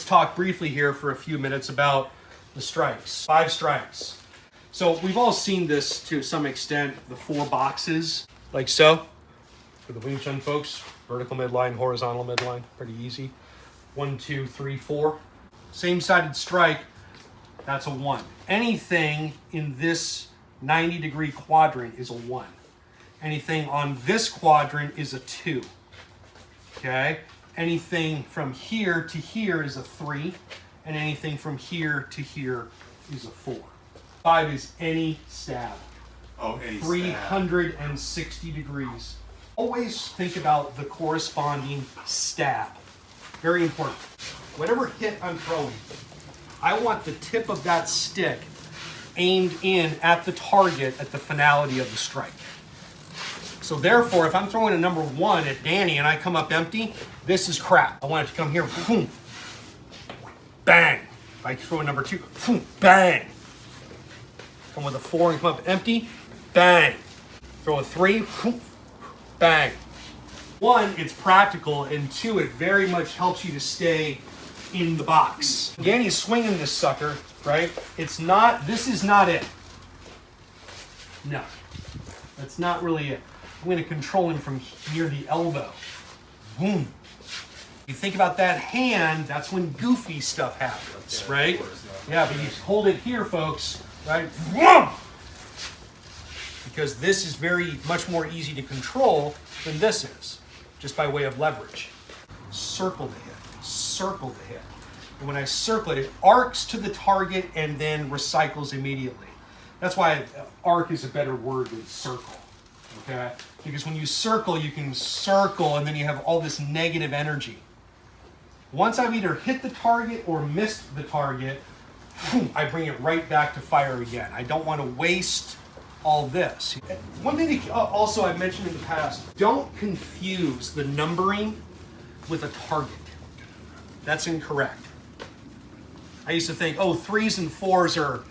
let's talk briefly here for a few minutes about the strikes. 5 strikes. So we've all seen this to some extent, the 4 boxes, like so. For the Wing Chun folks, vertical midline, horizontal midline, pretty easy. 1, 2, 3, 4. Same-sided strike, that's a 1. Anything in this 90-degree quadrant is a 1. Anything on this quadrant is a 2. Okay? Anything from here to here is a 3. And anything from here to here is a 4. 5 is any stab. Oh, any 360 degrees. Always think about the corresponding stab. Very important. Whatever hit I'm throwing, I want the tip of that stick aimed in at the target at the finality of the strike. So therefore, if I'm throwing a number 1 at Danny and I come up empty, this is crap. I want it to come here, boom, bang. If I throw a number 2, boom, bang. Come with a 4 and come up empty, bang. Throw a 3, boom, bang. 1, it's practical, and 2, it very much helps you to stay in the box. Danny's swinging this sucker, right? It's not, this is not it. No, that's not really it. I'm going to control him from near the elbow. Boom. You think about that hand, that's when goofy stuff happens, right? Yeah, but you hold it here, folks, right? Because this is very much more easy to control than this is, just by way of leverage. Circle the hit, circle the hit. And when I circle it, it arcs to the target and then recycles immediately. That's why arc is a better word than circle, okay? Because when you can circle and then you have all this negative energy. Once I've either hit the target or missed the target, I bring it right back to fire again. I don't want to waste all this. One thing that also I've mentioned in the past, don't confuse the numbering with a target. That's incorrect. I used to think, oh, 3s and 4s are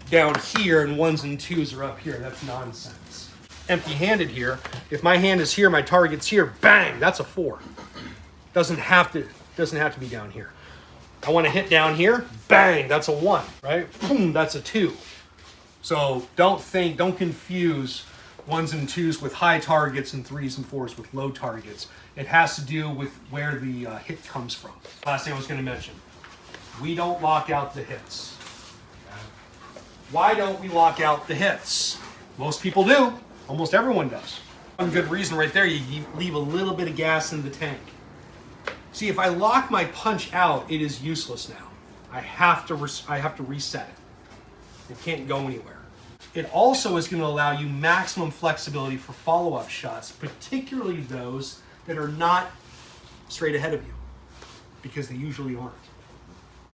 down here and 1s and 2s are up here. That's nonsense. Empty-handed here, if my hand is here, my target's here, bang, that's a 4. Doesn't have to be down here. I want to hit down here, bang, that's a 1, right? Boom, that's a 2. So don't confuse 1s and 2s with high targets and 3s and 4s with low targets. It has to do with where the hit comes from. Last thing I was going to mention, we don't lock out the hits. Why don't we lock out the hits? Most people do. Almost everyone does. One good reason right there, you leave a little bit of gas in the tank. See, if I lock my punch out, it is useless now. I have to reset it. It can't go anywhere. It also is going to allow you maximum flexibility for follow-up shots, particularly those that are not straight ahead of you, because they usually aren't.